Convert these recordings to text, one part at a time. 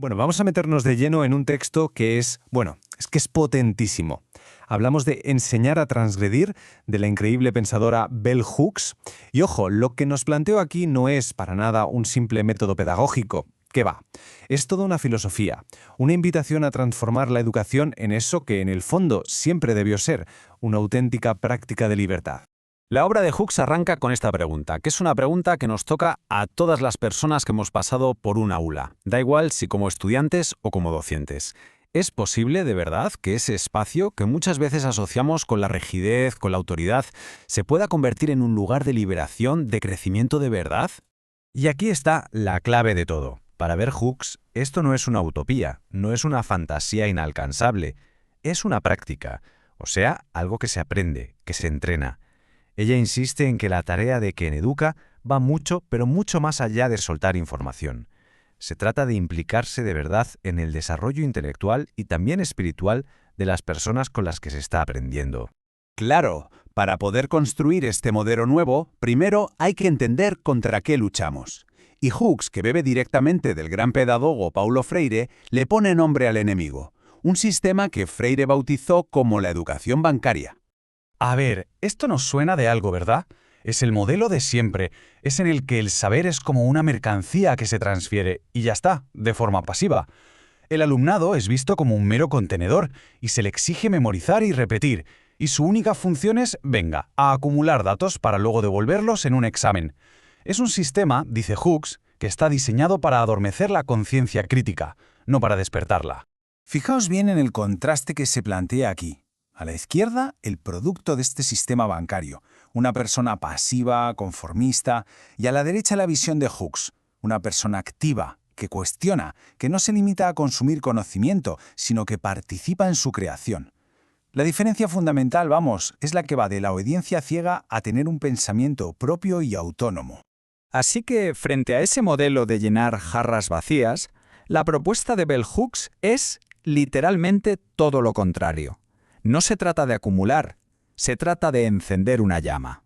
Bueno, vamos a meternos de lleno en un texto que es potentísimo. Hablamos de enseñar a transgredir, de la increíble pensadora Bell Hooks. Y ojo, lo que nos planteo aquí no es para nada un simple método pedagógico. ¿Qué va? Es toda una filosofía, una invitación a transformar la educación en eso que en el fondo siempre debió ser, una auténtica práctica de libertad. La obra de Hooks arranca con esta pregunta, que es una pregunta que nos toca a todas las personas que hemos pasado por un aula, da igual si como estudiantes o como docentes. ¿Es posible, de verdad, que ese espacio, que muchas veces asociamos con la rigidez, con la autoridad, se pueda convertir en un lugar de liberación, de crecimiento de verdad? Y aquí está la clave de todo. Para ver Hooks, esto no es una utopía, no es una fantasía inalcanzable, es una práctica, o sea, algo que se aprende, que se entrena. Ella insiste en que la tarea de quien educa va mucho, pero mucho más allá de soltar información. Se trata de implicarse de verdad en el desarrollo intelectual y también espiritual de las personas con las que se está aprendiendo. Claro, para poder construir este modelo nuevo, primero hay que entender contra qué luchamos. Y Hooks, que bebe directamente del gran pedagogo Paulo Freire, le pone nombre al enemigo, un sistema que Freire bautizó como la educación bancaria. A ver, esto nos suena de algo, ¿verdad? Es el modelo de siempre, es en el que el saber es como una mercancía que se transfiere, y ya está, de forma pasiva. El alumnado es visto como un mero contenedor, y se le exige memorizar y repetir, y su única función es, venga, a acumular datos para luego devolverlos en un examen. Es un sistema, dice Hooks, que está diseñado para adormecer la conciencia crítica, no para despertarla. Fijaos bien en el contraste que se plantea aquí. A la izquierda, el producto de este sistema bancario, una persona pasiva, conformista, y a la derecha la visión de Hooks, una persona activa, que cuestiona, que no se limita a consumir conocimiento, sino que participa en su creación. La diferencia fundamental, es la que va de la obediencia ciega a tener un pensamiento propio y autónomo. Así que, frente a ese modelo de llenar jarras vacías, la propuesta de Bell Hooks es literalmente todo lo contrario. No se trata de acumular, se trata de encender una llama.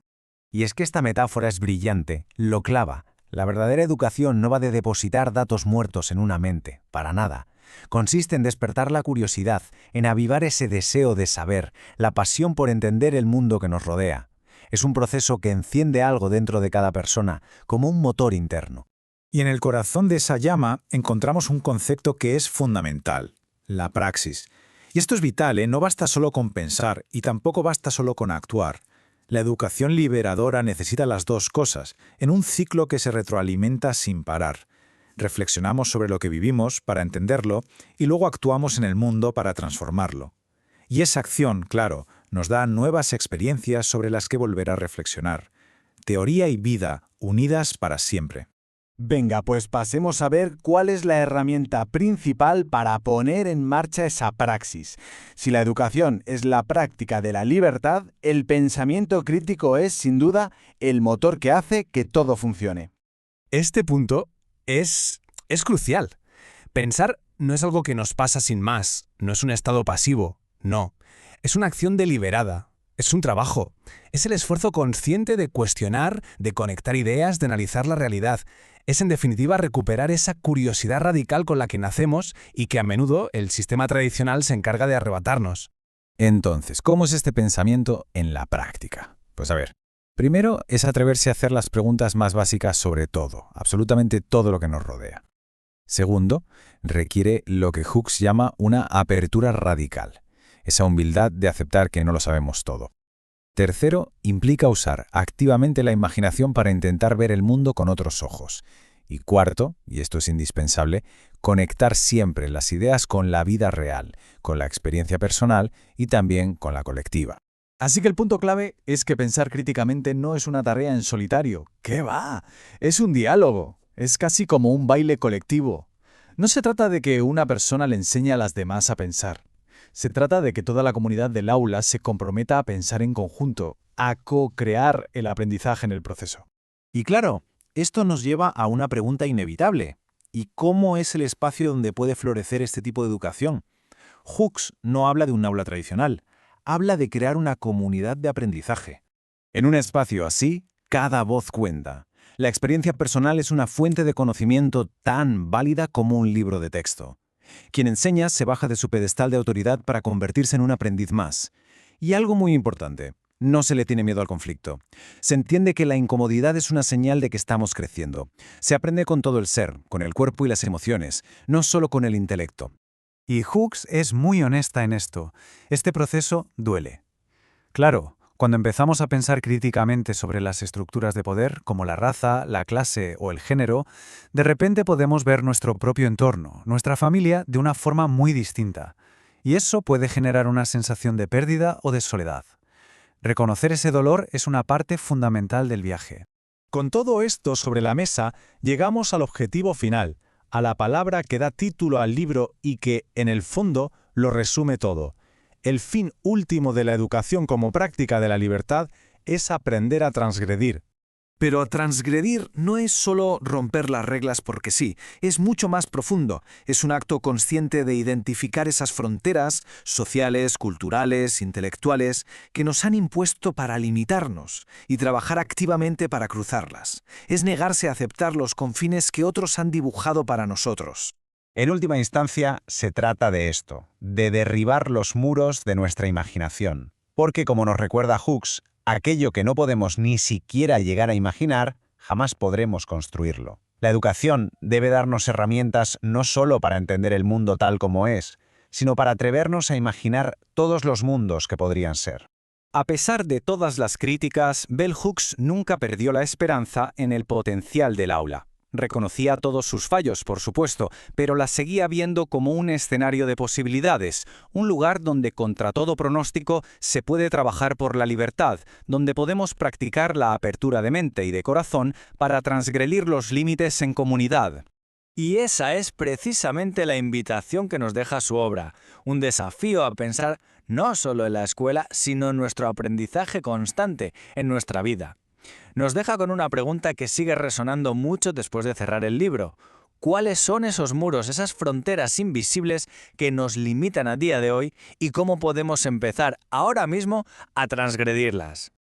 Y es que esta metáfora es brillante, lo clava. La verdadera educación no va de depositar datos muertos en una mente, para nada. Consiste en despertar la curiosidad, en avivar ese deseo de saber, la pasión por entender el mundo que nos rodea. Es un proceso que enciende algo dentro de cada persona, como un motor interno. Y en el corazón de esa llama encontramos un concepto que es fundamental, la praxis. Y esto es vital, no basta solo con pensar y tampoco basta solo con actuar. La educación liberadora necesita las dos cosas, en un ciclo que se retroalimenta sin parar. Reflexionamos sobre lo que vivimos para entenderlo y luego actuamos en el mundo para transformarlo. Y esa acción, claro, nos da nuevas experiencias sobre las que volver a reflexionar. Teoría y vida unidas para siempre. Venga, pues pasemos a ver cuál es la herramienta principal para poner en marcha esa praxis. Si la educación es la práctica de la libertad, el pensamiento crítico es, sin duda, el motor que hace que todo funcione. Este punto es crucial. Pensar no es algo que nos pasa sin más, no es un estado pasivo, no. Es una acción deliberada, es un trabajo. Es el esfuerzo consciente de cuestionar, de conectar ideas, de analizar la realidad. Es, en definitiva, recuperar esa curiosidad radical con la que nacemos y que a menudo el sistema tradicional se encarga de arrebatarnos. Entonces, ¿cómo es este pensamiento en la práctica? Pues a ver, primero es atreverse a hacer las preguntas más básicas sobre todo, absolutamente todo lo que nos rodea. Segundo, requiere lo que Hooks llama una apertura radical, esa humildad de aceptar que no lo sabemos todo. Tercero, implica usar activamente la imaginación para intentar ver el mundo con otros ojos. Y cuarto, y esto es indispensable, conectar siempre las ideas con la vida real, con la experiencia personal y también con la colectiva. Así que el punto clave es que pensar críticamente no es una tarea en solitario. ¿Qué va? Es un diálogo. Es casi como un baile colectivo. No se trata de que una persona le enseñe a las demás a pensar. Se trata de que toda la comunidad del aula se comprometa a pensar en conjunto, a co-crear el aprendizaje en el proceso. Y claro, esto nos lleva a una pregunta inevitable. ¿Y cómo es el espacio donde puede florecer este tipo de educación? Hooks no habla de un aula tradicional, habla de crear una comunidad de aprendizaje. En un espacio así, cada voz cuenta. La experiencia personal es una fuente de conocimiento tan válida como un libro de texto. Quien enseña se baja de su pedestal de autoridad para convertirse en un aprendiz más. Y algo muy importante, no se le tiene miedo al conflicto. Se entiende que la incomodidad es una señal de que estamos creciendo. Se aprende con todo el ser, con el cuerpo y las emociones, no solo con el intelecto. Y Hooks es muy honesta en esto. Este proceso duele. Claro, cuando empezamos a pensar críticamente sobre las estructuras de poder, como la raza, la clase o el género, de repente podemos ver nuestro propio entorno, nuestra familia, de una forma muy distinta. Y eso puede generar una sensación de pérdida o de soledad. Reconocer ese dolor es una parte fundamental del viaje. Con todo esto sobre la mesa, llegamos al objetivo final, a la palabra que da título al libro y que, en el fondo, lo resume todo. El fin último de la educación como práctica de la libertad es aprender a transgredir. Pero transgredir no es solo romper las reglas porque sí, es mucho más profundo. Es un acto consciente de identificar esas fronteras sociales, culturales, intelectuales, que nos han impuesto para limitarnos y trabajar activamente para cruzarlas. Es negarse a aceptar los confines que otros han dibujado para nosotros. En última instancia, se trata de esto, de derribar los muros de nuestra imaginación. Porque, como nos recuerda Hooks, aquello que no podemos ni siquiera llegar a imaginar, jamás podremos construirlo. La educación debe darnos herramientas no solo para entender el mundo tal como es, sino para atrevernos a imaginar todos los mundos que podrían ser. A pesar de todas las críticas, Bell Hooks nunca perdió la esperanza en el potencial del aula. Reconocía todos sus fallos, por supuesto, pero la seguía viendo como un escenario de posibilidades, un lugar donde contra todo pronóstico se puede trabajar por la libertad, donde podemos practicar la apertura de mente y de corazón para transgredir los límites en comunidad. Y esa es precisamente la invitación que nos deja su obra, un desafío a pensar no solo en la escuela, sino en nuestro aprendizaje constante, en nuestra vida. Nos deja con una pregunta que sigue resonando mucho después de cerrar el libro. ¿Cuáles son esos muros, esas fronteras invisibles que nos limitan a día de hoy y cómo podemos empezar ahora mismo a transgredirlas?